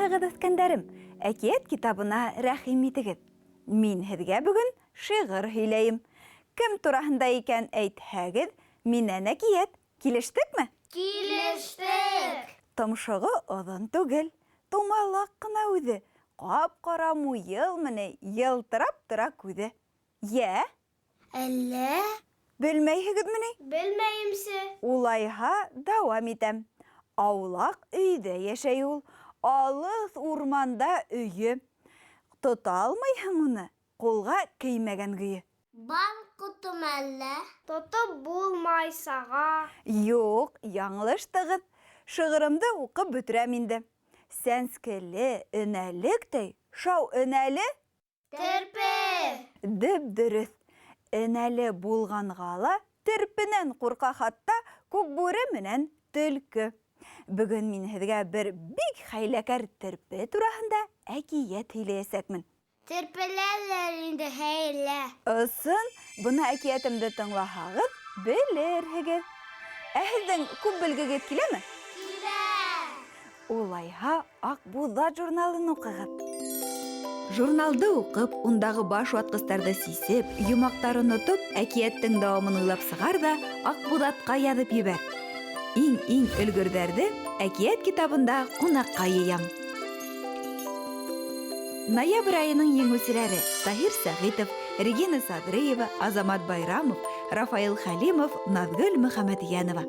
Барчағыҙ үҫкәндәрем, әкиәт китабына рәхим итегеҙ. Мин һеҙгә бөгөн шиғыр һөйләйем. Кем тураһында икән әйтһәгеҙ, минән әкиәт. Килештекме? Килештек! Томшоғо оҙон түгел, тумалаҡ ҡына үҙе. Ҡап-ҡара муйыл менән йылтырап тора күҙе. Йә? Әллә? Белмәйһегеҙме ни? Белмәйемсе. Улайһа, дауам итәм. Аулаҡ өйҙә йәшәй ул, алыҫ урманда өйө. Тота алмайһың уны, ҡулға кеймәгән көйө. Бал ҡотом әллә? Тотоп булмай саға. Юҡ, яңылыштығыҙ. Шиғырымды уҡып бөтөрәм инде. Сәнскеле, өнәлектәй, шау өнәле? Терпе! Дөп-дөрөҫ. Өнәле булғанға ла терпенән ҡурҡа, хатта Күкбүре менән төлкө. Бөгөн мин һеҙгә бер бик хәйләкәр терпе тураһында әкиәт һөйләйәсәкмен. Терпеләләр инде хәйлә. Ысын, бына әкиәтемде тыңлаһағыҙ, белерһегеҙ. Ә һеҙҙең күп белгегеҙ киләме? Килә! Улайһа, Аҡбуҙат журналын уҡығыҙ. Журналды уҡып, ундағы баш ватҡыстарҙы сисеп, йомаҡтарын отоп, әкиәттең дауамын уйлап сығар ҙа Аҡбуҙатҡа яҙып ебәр. Иң өлгөрҙәрҙе әкиәт китабында ҡунаҡҡа йыям. Ноябрь айының еңеүселәре Таһир Сәғитов, Регина Садрыева, Азамат Байрамов, Рафаил Хәлимов, Наҙгөл Мөхәмәтйәнова.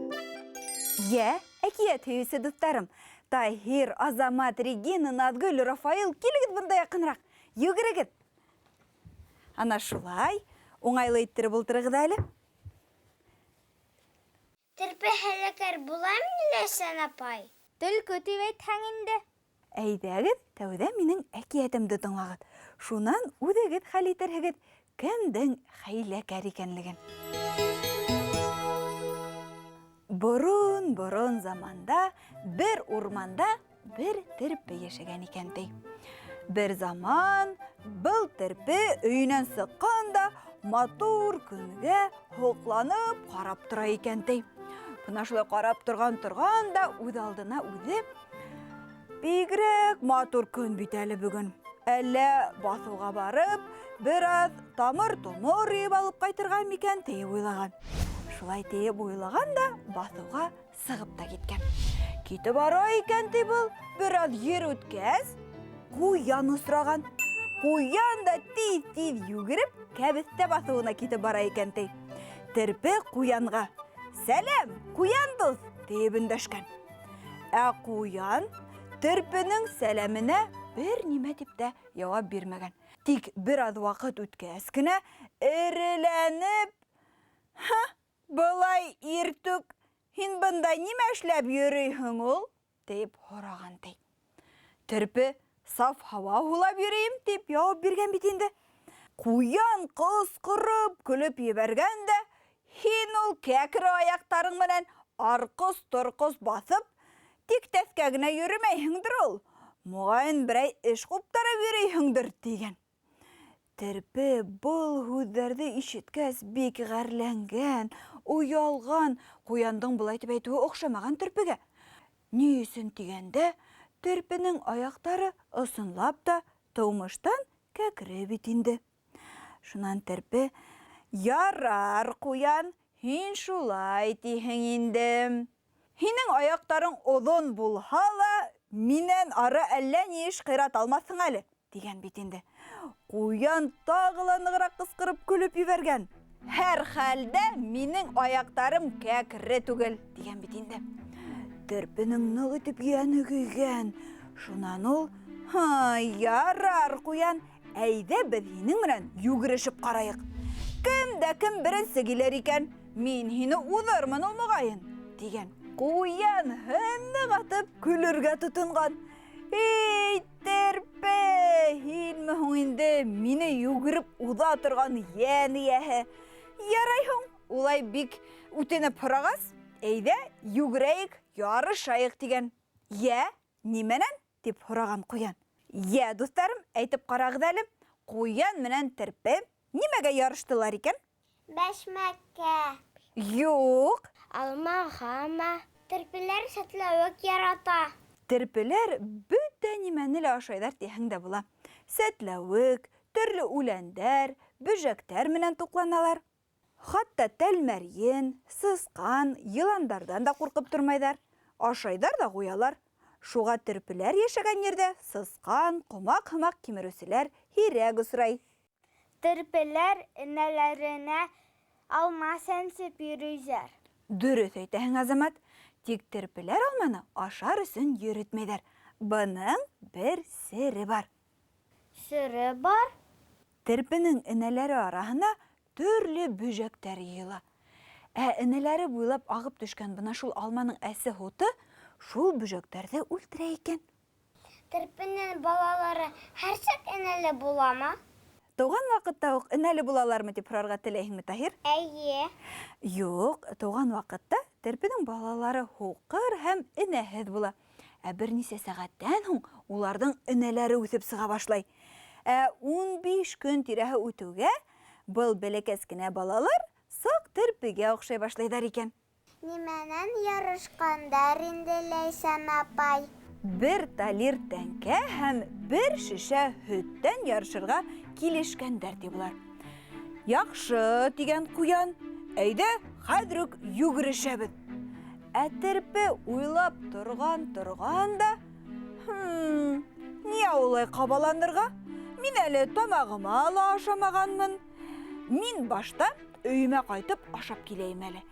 Йә, әкиәт һөйөүсе дуҫтарым, Таһир, Азамат, Регина, Наҙгөл, Рафаил, килегеҙ бында яҡыныраҡ, йүгерегеҙ. Ана шулай, уңайлы иттереп ултырығыҙ әле. Терпе хәйләкәр буламы Ләйсән апай? Төлкө тип әйтһәң инде. Әйҙәгеҙ, тәүҙә минең әкиәтемде тыңлағыҙ. Шунан үҙегеҙ хәл итерһегеҙ, кемдең хәйләкәр икәнлеген. Борон заманда бер урманда бер терпе йәшәгән икән ти. Бер заман был терпе өйөнән сыҡҡан матур көнгә һоҡланып ҡарап тора икән ти. Бына шулай ҡарап торған да үҙ алдына үҙе: бигерәк матур көн бит әле бөгөн. Әллә баҫыуға барып, бераҙ тамыр-томор йыйып алып ҡайтырға микән тиеп уйлаған. Шулай тиеп уйлаған да баҫыуға сығып та киткән. Китеп бара икән ти был, бераҙ ер үткәс, ҡуян осраған. Ҡуян да тиҙ йүгереп, кәбеҫтә баҫыуына китеп бара икән ти. Терпе ҡуянға: «Сәләм, ҡуян дуҫ!» тиеп өндәшкән. Ә ҡуян терпенең сәләменә бер нимә тип тә яуап бирмәгән. Тик бераҙ ваҡыт үткәс кенә эреләнеп: «Былай иртүк, һин бында нимә эшләп йөрөйһөң ул?» тип һораған ти. Терпе: «Саф һауа һулап йөрөйөм» тип яуап биргән бит инде. Ҡуян ҡысҡырып көлөп ебәргән дә: «Һин ул кәкре аяҡтарың менән арҡос-торҡос баҫып, тик тәҫкә генә йөрөмәйһеңдер ул. Моғайын берәй эш ҡуптарып йөрөйһөңдөр» тигән. Терпе был һүҙҙәрҙе ишеткәс бик ғәрләнгән, уялған, ҡуяндың былай тип әйтеүе оҡшамаған терпегә. Ни өсөн тигәндә, терпенең аяҡтары ысынлап та тыумыштан кәкре бит инде. Шунан терпе: «Ярар, ҡуян, һин шулай тиһең инде. Һинең аяҡтарың оҙон булһа ла, минән ары әллә ни эш ҡыйрата алмаҫһың әле» тигән бит инде. Ҡуян тағы ла нығыраҡ ҡысҡырып көлөп ебәргән: «Һәр хәлдә минең аяҡтарым кәкре түгел» тигән бит инде. Терпенең ныҡ итеп йәне көйгән. Шунан ул: «Ярар, ҡуян, әйҙә беҙ һинең менән йүгерешеп ҡарайыҡ. Кем беренсе килер икән, мин һине уҙырмын ул моғайын» тигән. Ҡуян һынлыҡ атып көлөргә тотонған. «Эй, терпе, һинме һуң инде мине йүгереп уҙа торған йән эйәһе? Ярай һуң, улай бик үтенеп һорағас, әйҙә йүгерәйек, ярышайыҡ» тигән. «Йә, нимәнән?» тип һораған ҡуян. Йә, дуҫтарым, әйтеп ҡарағыҙ әле, ҡуян менән терпе нимәгә ярыштылар икән? Бәшмәккә. Юҡ. Алмағамы? Терпеләр сәтләүек ярата. Терпеләр бөтә Нидә нимәне лә ашайдар тиһәң дә була. Сәтләвек, төрле үләндәр, бөжәктәр менән тукланалар. Хатта тәлмәрйен, сысҡан, йыландардан да ҡурҡып тормайҙар. Ашайдар да ҡуялар. Шуға терпеләр йәшәгән ердә сысҡан, ҡомаҡ һымаҡ кимереүселәр һирәк осрай. Терпеләр энәләренә алма сәнсеп йөрөйҙәр. Дөрөҫ әйтәһең, Азамат. Тик терпеләр алманы ашар өсөн йөрөтмәйҙәр. Бының бер сере бар. Сыры бар. Терпенең энәләре араһына төрлө бөжәктәр йыйыла. Энәләре буйлап ағып төшкән бына шул алманың әсе һуты шул бөжәктәрҙе үлтерә икән. Терпенең балалары һәр саҡ энәле буламы? Тыуған ваҡытта уҡ энәле булалармы тип һорарға теләйһеңме, Таһир? Әйе. Юҡ, тыуған ваҡытта терпенең балалары һуҡыр һәм энәһеҙ була. Бер нисә сәғәттән һуң уларҙың энәләре үҫеп сыға башлай. 15 көн тирәһе үтеүгә был бәләкәс кенә балалар саҡ терпегә оҡшай башлайҙар икән. Нимәнән ярышҡандар инде, Ләйсән апай? Бер талир тәңкә һәм бер шешә һөттән ярышырға килешкәндәр ди булар. Яҡшы, тигән ҡуян, әйҙә хәҙер үк йүгерешәбеҙ. Терпе уйлап торған да, ниңә улай ҡабаланырға? Мин әле тамағыма ла ашамағанмын. Мин башта өйөмә ҡайтып ашап киләйем әле.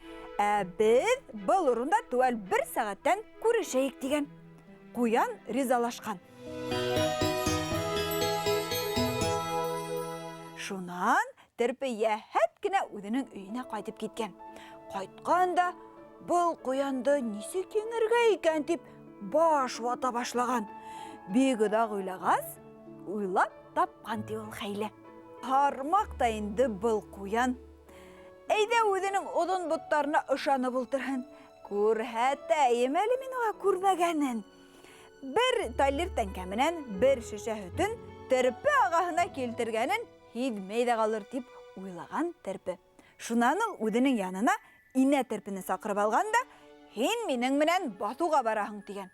Беҙ был урында түгел 1 сәғәттән күрешәйек тигән. Ҡуян ризалашҡан. Шунан терпе йәһәт кенә үҙенең өйөнә ҡайтып киткән. Ҡайтҡан да был ҡуянды нисек еңергә икән тип баш вата башлаған. Бик оҙаҡ уйлап тапҡан ти ул хәйлә. Һармаҡ та инде был ҡуян. Әйҙә үҙенең оҙон боттарына ышанып ултырһын. Күрһәтәйем әле мин уға күрмәгәнен. Бер талир тәңкә менән бер шешә һөтөн терпе ағаһына килтергәнен һиҙмәй ҙә ҡалыр тип уйлаған терпе. Шунан ул үҙенең янына инә терпене саҡырып алған да, һин минең менән баҫыуға бараһың тигән.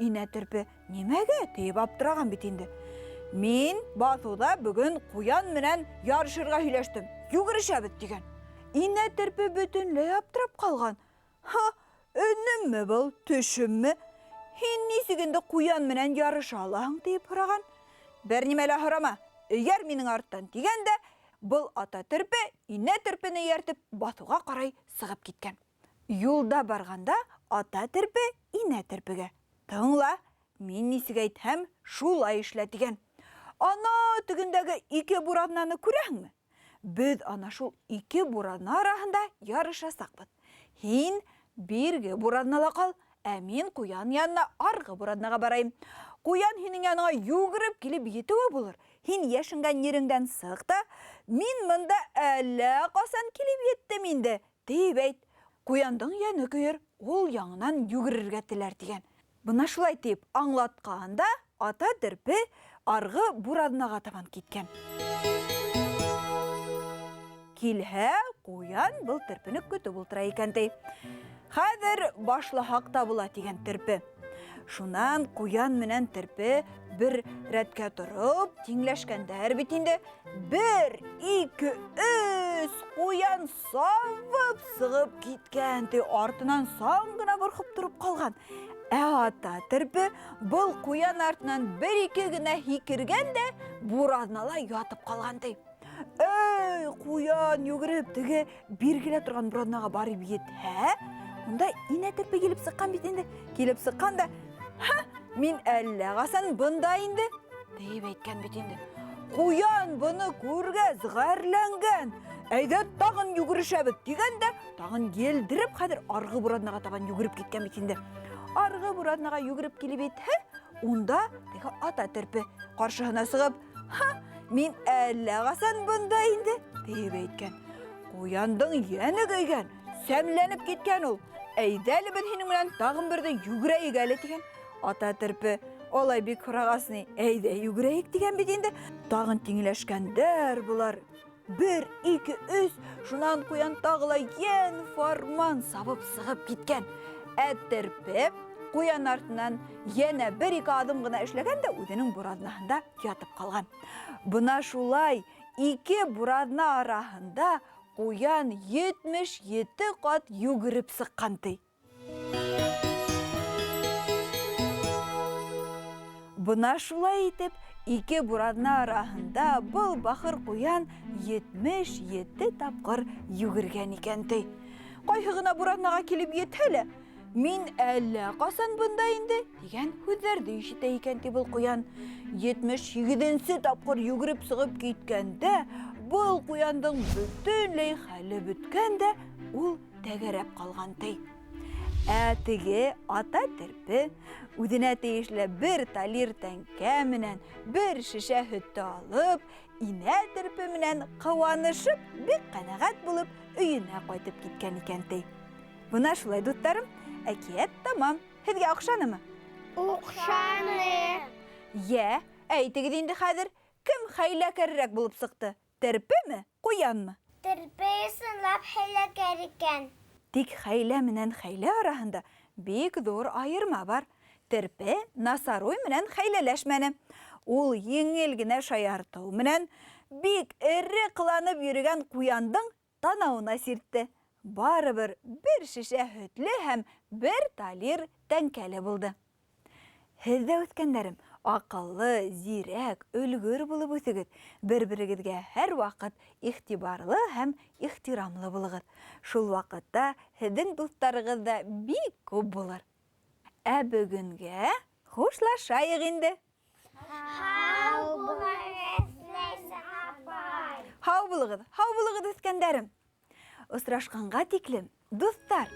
Инә терпе нимәгә тиеп аптыраған бит инде. Мин баҫыуҙа бөгөн ҡуян менән ярышырға һөйләштем. Йүгерешәбеҙ тигән. Инә терпе бөтөнләй аптырап ҡалған. Өнөммө был, төшөммө? Һин нисек инде ҡуян менән ярыша алаһың тиеп һораған. Бер нимә лә һорама, эйәр минең арттан тигәндә, был ата терпе инә терпене эйәртеп баҫыуға ҡарай сығып киткән. Юлда барғанда ата терпе инә терпегә: «Тыңла, мин нисек әйтһәм, шулай эшлә» тигән. Ана тегендәге 2 бураҙнаны күрәһеңме? Беҙ ана шул 2 бураҙна араһында ярышасаҡбыҙ. Һин бирге бураҙнала ҡал, мин ҡуян янына арғы бураҙнаға барайым. Ҡуян һинең яныңа йүгереп килеп етеүе булыр. Һин йәшенгән ереңдән сыҡ та, мин мында әллә ҡасан килеп еттем инде, тип әйт. Ҡуяндың йәне көйөр, ул яңынан йүгерергә теләр тигән. Бына шулай тип аңлатҡанда, ата терпе арғы бураҙнаға табан киткән. Килһә, ҡуян был терпене көтөп ултыра икән ти. Хәҙер башлаһаҡ та була тигән терпе. Шунан ҡуян менән терпе бер рәткә тороп, тиңләшкәндәр бит инде. 1, 2, 3 ҡуян сабып сығып киткән ти, артынан саң гына борхоп тороп ҡалған. Ата терпе был ҡуян артынан 1-2 генә һикергән дә бураҙнала ятып ҡалған ти. Эй, ҡуян йүгереп теге биргелә торған бураҙнаға барып етһә, унда инә терпе килеп сыҡҡан бит инде. Килеп сыҡҡан да, мин әллә ҡасан бында инде, тип әйткән бит инде. Ҡуян быны күргәс ғәрләнгән. Әйҙә тағын йүгерешәбеҙ тигән дә, тағын елдереп хәҙер арғы бураҙнаға табан йүгереп киткән бит инде. Арғы бураҙнаға йүгереп килеп етһә, унда теге ата терпе ҡаршыһына сығып, мин әллә ҡасан бында инде, тип әйткән. Ҡуяндың йәне көйгән, сәмләнеп киткән ул. Әйҙәле беҙ һинең менән тағын берҙе йүгерәйек әле тигән. Ата терпе олай бик һорағас ни, әйҙә йүгерәйек тигән бит инде. Тағын тиңләшкәндәр булар. 1, 2, 3 шунан ҡуян тағы ла йән фарман сабып сығып киткән. Терпе Куян артынан яна бір-ике адым гына эшләгән дә үзенең буразнасында ятып калган. Бына шулай 2 буразна арасында куян 77 кат югырып сыккан ди. Бына шулай итеп, 2 буразна арасында был бахыр куян 77 тапкыр югыргән икән ди. Кайсы гына буразнага килеп етәле, мин әллә касан бында инде дигән сүзләрне ишетә икән ди был куян. 78-нче тапкыр югырып сыгып киткәндә, был куяндың бөтенләй хәле беткән дә, ул тәгәрәп калган ди. Теге ата терпе үзенә тиешле бер талир тәңкә менән бер шешә һөтте алып, инә терпе менән кыуанышып, бик канәгать булып, өенә кайтып киткән икән ди. Бuna шулай дуттарым, әкият тамам. Һезгә оҡшанымы? Оҡшаны. Йә, әйтегеҙ инде хәҙер, кем хәйләкәрерәк булып сыҡты? Терпеме, ҡуянмы? Терпе ысынлап хәйләкәр икән. Тик хәйлә менән хәйлә араһында бик ҙур айырма бар. Терпе насаруй менән хәйләләшмәне. Ул еңел генә шаяртыу менән бик эре ҡыланып йөрөгән ҡуяндың танауына сиртте. Барыбер бер шешә һөтлө һәм бер талир тәңкәле булды. Һеҙ ҙә үҫкәндәрем, аҡыллы, зирәк, өлгөр булып үҫегеҙ. Бер-берегеҙгә һәр ваҡыт иғтибарлы һәм ихтирамлы булығыҙ. Шул ваҡытта һеҙҙең дуҫтарығыҙ ҙа бик күп булыр. Ә бөгөнгә хушлашайыҡ инде. Һау булығыҙ, Ләйсән апай. Һау булығыҙ, үҫкәндәрем. Осрашҡанға тиклем, дуҫтар.